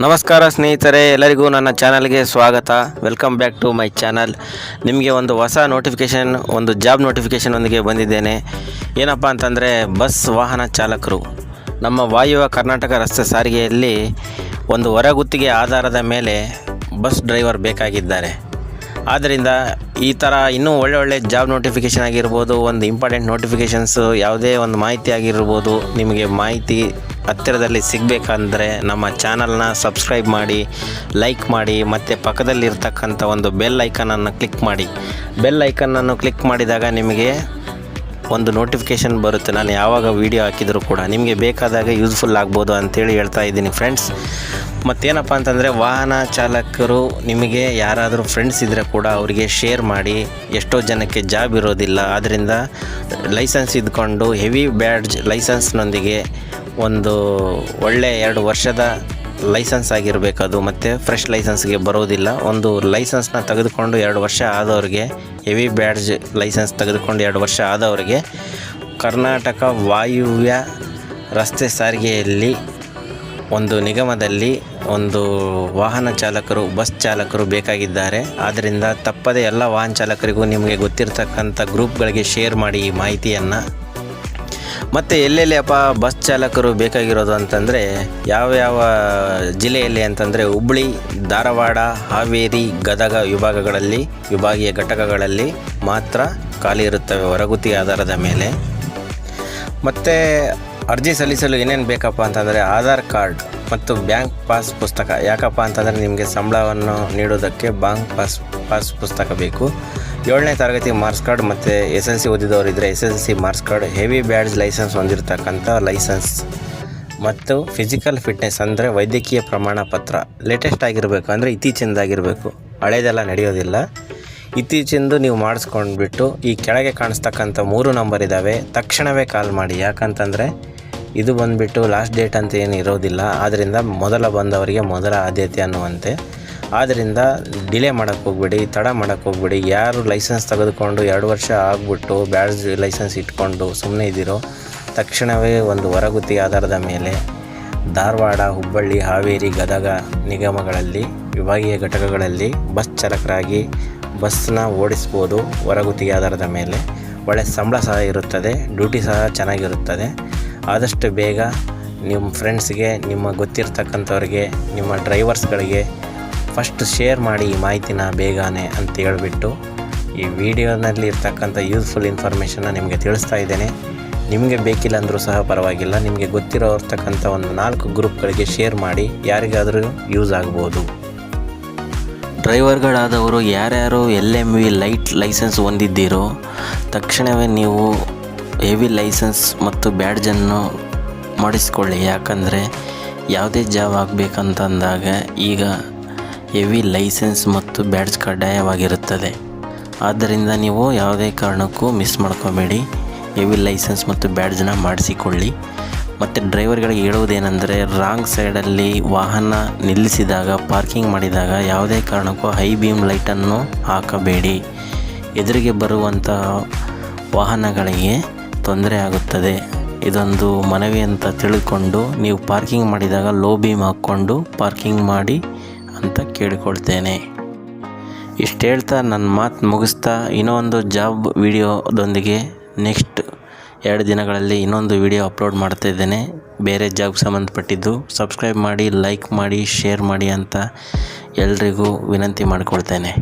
ನಮಸ್ಕಾರ ಸ್ನೇಹಿತರೆ, ಎಲ್ಲರಿಗೂ ನನ್ನ ಚಾನಲ್ಗೆ ಸ್ವಾಗತ. Welcome back to my channel. ನಿಮಗೆ ಒಂದು ಹೊಸ ನೋಟಿಫಿಕೇಷನ್, ಒಂದು ಜಾಬ್ ನೋಟಿಫಿಕೇಷನ್ ಒಂದಿಗೆ ಬಂದಿದ್ದೇನೆ. ಏನಪ್ಪ ಅಂತಂದರೆ, ಬಸ್ ವಾಹನ ಚಾಲಕರು ನಮ್ಮ ವಾಯುವ್ಯ ಕರ್ನಾಟಕ ರಸ್ತೆ ಸಾರಿಗೆಯಲ್ಲಿ ಒಂದು ಹೊರಗುತ್ತಿಗೆ ಆಧಾರದ ಮೇಲೆ ಬಸ್ ಡ್ರೈವರ್ ಬೇಕಾಗಿದ್ದಾರೆ. ಆದ್ದರಿಂದ ಈ ಥರ ಇನ್ನೂ ಒಳ್ಳೆ ಜಾಬ್ ನೋಟಿಫಿಕೇಷನ್ ಆಗಿರ್ಬೋದು, ಒಂದು ಇಂಪಾರ್ಟೆಂಟ್ ನೋಟಿಫಿಕೇಷನ್ಸು, ಯಾವುದೇ ಒಂದು ಮಾಹಿತಿ ಆಗಿರ್ಬೋದು, ನಿಮಗೆ ಮಾಹಿತಿ ಹತ್ತಿರದಲ್ಲಿ ಸಿಗಬೇಕಂದ್ರೆ ನಮ್ಮ ಚಾನಲ್ನ ಸಬ್ಸ್ಕ್ರೈಬ್ ಮಾಡಿ, ಲೈಕ್ ಮಾಡಿ, ಮತ್ತು ಪಕ್ಕದಲ್ಲಿರ್ತಕ್ಕಂಥ ಒಂದು ಬೆಲ್ ಐಕನನ್ನು ಕ್ಲಿಕ್ ಮಾಡಿ. ಬೆಲ್ ಐಕನನ್ನು ಕ್ಲಿಕ್ ಮಾಡಿದಾಗ ನಿಮಗೆ ಒಂದು ನೋಟಿಫಿಕೇಷನ್ ಬರುತ್ತೆ. ನಾನು ಯಾವಾಗ ವೀಡಿಯೋ ಹಾಕಿದರೂ ಕೂಡ ನಿಮಗೆ ಬೇಕಾದಾಗ ಯೂಸ್ಫುಲ್ ಆಗ್ಬೋದು ಅಂತೇಳಿ ಹೇಳ್ತಾ ಇದ್ದೀನಿ ಫ್ರೆಂಡ್ಸ್. ಮತ್ತೇನಪ್ಪ ಅಂತಂದರೆ, ವಾಹನ ಚಾಲಕರು ನಿಮಗೆ ಯಾರಾದರೂ ಫ್ರೆಂಡ್ಸ್ ಇದ್ದರೆ ಕೂಡ ಅವರಿಗೆ ಶೇರ್ ಮಾಡಿ. ಎಷ್ಟೋ ಜನಕ್ಕೆ ಜಾಬ್ ಇರೋದಿಲ್ಲ, ಆದ್ದರಿಂದ ಲೈಸೆನ್ಸ್ ಇದ್ಕೊಂಡು ಹೆವಿ ಬ್ಯಾಡ್ಜ್ ಲೈಸೆನ್ಸ್ನೊಂದಿಗೆ ಒಂದು ಒಳ್ಳೆ 2 ವರ್ಷದ ಲೈಸೆನ್ಸ್ ಆಗಿರಬೇಕದು, ಮತ್ತು ಫ್ರೆಶ್ ಲೈಸೆನ್ಸ್ಗೆ ಬರೋದಿಲ್ಲ. ಒಂದು ಲೈಸೆನ್ಸ್ನ ತೆಗೆದುಕೊಂಡು 2 ವರ್ಷ ಆದವ್ರಿಗೆ, ಹೆವಿ ಬ್ಯಾಡ್ಜ್ ಲೈಸೆನ್ಸ್ ತೆಗೆದುಕೊಂಡು 2 ವರ್ಷ ಆದವರಿಗೆ ಕರ್ನಾಟಕ ವಾಯುವ್ಯ ರಸ್ತೆ ಸಾರಿಗೆಯಲ್ಲಿ ಒಂದು ನಿಗಮದಲ್ಲಿ ಒಂದು ವಾಹನ ಚಾಲಕರು, ಬಸ್ ಚಾಲಕರು ಬೇಕಾಗಿದ್ದಾರೆ. ಆದ್ದರಿಂದ ತಪ್ಪದೆ ಎಲ್ಲ ವಾಹನ ಚಾಲಕರಿಗೂ ನಿಮಗೆ ಗೊತ್ತಿರತಕ್ಕಂಥ ಗ್ರೂಪ್ಗಳಿಗೆ ಶೇರ್ ಮಾಡಿ ಈ ಮಾಹಿತಿಯನ್ನು. ಮತ್ತು ಎಲ್ಲೆಲ್ಲಿ ಬಸ್ ಚಾಲಕರು ಬೇಕಾಗಿರೋದು ಅಂತಂದರೆ, ಯಾವ ಜಿಲ್ಲೆಯಲ್ಲಿ ಅಂತಂದರೆ, ಹುಬ್ಬಳ್ಳಿ, ಧಾರವಾಡ, ಹಾವೇರಿ, ಗದಗ ವಿಭಾಗಗಳಲ್ಲಿ, ವಿಭಾಗೀಯ ಘಟಕಗಳಲ್ಲಿ ಮಾತ್ರ ಖಾಲಿ ಇರುತ್ತವೆ ಹೊರಗುತ್ತಿಗೆ ಆಧಾರದ ಮೇಲೆ. ಮತ್ತು ಅರ್ಜಿ ಸಲ್ಲಿಸಲು ಏನೇನು ಬೇಕಪ್ಪ ಅಂತಂದರೆ, ಆಧಾರ್ ಕಾರ್ಡ್ ಮತ್ತು ಬ್ಯಾಂಕ್ ಪಾಸ್ ಪುಸ್ತಕ. ಯಾಕಪ್ಪ ಅಂತಂದರೆ, ನಿಮಗೆ ಸಂಬಳವನ್ನು ನೀಡೋದಕ್ಕೆ ಬ್ಯಾಂಕ್ ಪಾಸ್ ಪುಸ್ತಕ ಬೇಕು. 7ನೇ ತರಗತಿ ಮಾರ್ಕ್ಸ್ ಕಾರ್ಡ್ ಮತ್ತು SLC ಓದಿದವರಿದ್ದರೆ SLC marks card, heavy badge licence ಹೊಂದಿರತಕ್ಕಂಥ ಲೈಸೆನ್ಸ್, ಮತ್ತು ಫಿಸಿಕಲ್ ಫಿಟ್ನೆಸ್ ಅಂದರೆ ವೈದ್ಯಕೀಯ ಪ್ರಮಾಣ ಪತ್ರ ಲೇಟೆಸ್ಟ್ ಆಗಿರಬೇಕು, ಅಂದರೆ ಇತ್ತೀಚಿಂದಾಗಿರಬೇಕು, ಹಳೇದೆಲ್ಲ ನಡೆಯೋದಿಲ್ಲ. ಇತ್ತೀಚಿಂದು ನೀವು ಮಾಡಿಸ್ಕೊಂಡ್ಬಿಟ್ಟು ಈ ಕೆಳಗೆ ಕಾಣಿಸ್ತಕ್ಕಂಥ 3 ನಂಬರ್ ಇದ್ದಾವೆ, ತಕ್ಷಣವೇ ಕಾಲ್ ಮಾಡಿ. ಯಾಕಂತಂದರೆ ಇದು ಬಂದುಬಿಟ್ಟು ಲಾಸ್ಟ್ ಡೇಟ್ ಅಂತ ಏನು ಇರೋದಿಲ್ಲ. ಆದ್ದರಿಂದ ಮೊದಲ ಬಂದವರಿಗೆ ಮೊದಲ ಆದ್ಯತೆ ಅನ್ನುವಂತೆ. ಆದ್ದರಿಂದ ಡಿಲೇ ಮಾಡೋಕ್ಕೆ ಹೋಗ್ಬೇಡಿ, ತಡ ಮಾಡೋಕ್ಕೆ ಹೋಗ್ಬೇಡಿ. ಯಾರು ಲೈಸೆನ್ಸ್ ತೆಗೆದುಕೊಂಡು 2 ವರ್ಷ ಆಗಿಬಿಟ್ಟು ಬ್ಯಾಡ್ಜ್ ಲೈಸೆನ್ಸ್ ಇಟ್ಕೊಂಡು ಸುಮ್ಮನೆ ಇದ್ದೀರೋ, ತಕ್ಷಣವೇ ಒಂದು ಹೊರಗುತ್ತಿಗೆ ಆಧಾರದ ಮೇಲೆ ಧಾರವಾಡ, ಹುಬ್ಬಳ್ಳಿ, ಹಾವೇರಿ, ಗದಗ ನಿಗಮಗಳಲ್ಲಿ, ವಿಭಾಗೀಯ ಘಟಕಗಳಲ್ಲಿ ಬಸ್ ಚಾಲಕರಾಗಿ ಬಸ್ನ ಓಡಿಸ್ಬೋದು. ಹೊರಗುತ್ತಿಗೆ ಆಧಾರದ ಮೇಲೆ ಒಳ್ಳೆಯ ಸಂಬಳ ಸಹ ಇರುತ್ತದೆ, ಡ್ಯೂಟಿ ಸಹ ಚೆನ್ನಾಗಿರುತ್ತದೆ. ಆದಷ್ಟು ಬೇಗ ನಿಮ್ಮ ಫ್ರೆಂಡ್ಸ್ಗೆ, ನಿಮ್ಮ ಗೊತ್ತಿರ್ತಕ್ಕಂಥವ್ರಿಗೆ, ನಿಮ್ಮ ಡ್ರೈವರ್ಸ್ಗಳಿಗೆ ಫಸ್ಟ್ ಶೇರ್ ಮಾಡಿ ಈ ಮಾಹಿತಿನ ಬೇಗನೆ ಅಂತ ಹೇಳಿಬಿಟ್ಟು ಈ ವಿಡಿಯೋನಲ್ಲಿ ಇರ್ತಕ್ಕಂಥ ಯೂಸ್ಫುಲ್ ಇನ್ಫಾರ್ಮೇಷನ್ನ ನಿಮಗೆ ತಿಳಿಸ್ತಾ ಇದ್ದೇನೆ. ನಿಮಗೆ ಬೇಕಿಲ್ಲ ಅಂದರೂ ಸಹ ಪರವಾಗಿಲ್ಲ, ನಿಮಗೆ ಗೊತ್ತಿರೋರ್ತಕ್ಕಂಥ ಒಂದು 4 ಗ್ರೂಪ್ಗಳಿಗೆ ಶೇರ್ ಮಾಡಿ, ಯಾರಿಗಾದರೂ ಯೂಸ್ ಆಗ್ಬೋದು. ಡ್ರೈವರ್ಗಳಾದವರು ಯಾರ್ಯಾರು LMV ಲೈಟ್ ಲೈಸೆನ್ಸ್ ಹೊಂದಿದ್ದೀರೋ ತಕ್ಷಣವೇ ನೀವು ಹೆವಿ ಲೈಸೆನ್ಸ್ ಮತ್ತು ಬ್ಯಾಡ್ಜನ್ನು ಮಾಡಿಸ್ಕೊಳ್ಳಿ. ಯಾಕಂದರೆ ಯಾವುದೇ ಜಾಬ್ ಆಗಬೇಕಂತಂದಾಗ ಈಗ ಹೆವಿ ಲೈಸೆನ್ಸ್ ಮತ್ತು ಬ್ಯಾಡ್ಜ್ ಕಡ್ಡಾಯವಾಗಿರುತ್ತದೆ. ಆದ್ದರಿಂದ ನೀವು ಯಾವುದೇ ಕಾರಣಕ್ಕೂ ಮಿಸ್ ಮಾಡ್ಕೋಬೇಡಿ, ಹೆವಿ ಲೈಸೆನ್ಸ್ ಮತ್ತು ಬ್ಯಾಡ್ಜನ್ನ ಮಾಡಿಸಿಕೊಳ್ಳಿ. ಮತ್ತು ಡ್ರೈವರ್ಗಳಿಗೆ ಹೇಳುವುದೇನೆಂದರೆ, ರಾಂಗ್ ಸೈಡಲ್ಲಿ ವಾಹನ ನಿಲ್ಲಿಸಿದಾಗ, ಪಾರ್ಕಿಂಗ್ ಮಾಡಿದಾಗ ಯಾವುದೇ ಕಾರಣಕ್ಕೂ ಹೈ ಬೀಮ್ ಲೈಟನ್ನು ಹಾಕಬೇಡಿ. ಎದುರಿಗೆ ಬರುವಂಥ ವಾಹನಗಳಿಗೆ ತೊಂದರೆ ಆಗುತ್ತದೆ. ಇದೊಂದು ಮನವಿ ಅಂತ ತಿಳ್ಕೊಂಡು ನೀವು ಪಾರ್ಕಿಂಗ್ ಮಾಡಿದಾಗ ಲೋ ಬೀಮ್ ಹಾಕ್ಕೊಂಡು ಪಾರ್ಕಿಂಗ್ ಮಾಡಿ ಅಂತ ಕೇಳಿಕೊಳ್ತೇನೆ. ಇಷ್ಟು ಹೇಳ್ತಾ ನನ್ನ ಮಾತು ಮುಗಿಸ್ತಾ, ಇನ್ನೊಂದು ಜಾಬ್ ವಿಡಿಯೋದೊಂದಿಗೆ ನೆಕ್ಸ್ಟ್ 2 ದಿನಗಳಲ್ಲಿ ಇನ್ನೊಂದು ವಿಡಿಯೋ ಅಪ್ಲೋಡ್ ಮಾಡ್ತಾ ಇದ್ದೇನೆ, ಬೇರೆ ಜಾಬ್ಗೆ ಸಂಬಂಧಪಟ್ಟಿದ್ದು. ಸಬ್ಸ್ಕ್ರೈಬ್ ಮಾಡಿ, ಲೈಕ್ ಮಾಡಿ, ಶೇರ್ ಮಾಡಿ ಅಂತ ಎಲ್ರಿಗೂ ವಿನಂತಿ ಮಾಡಿಕೊಳ್ತೇನೆ.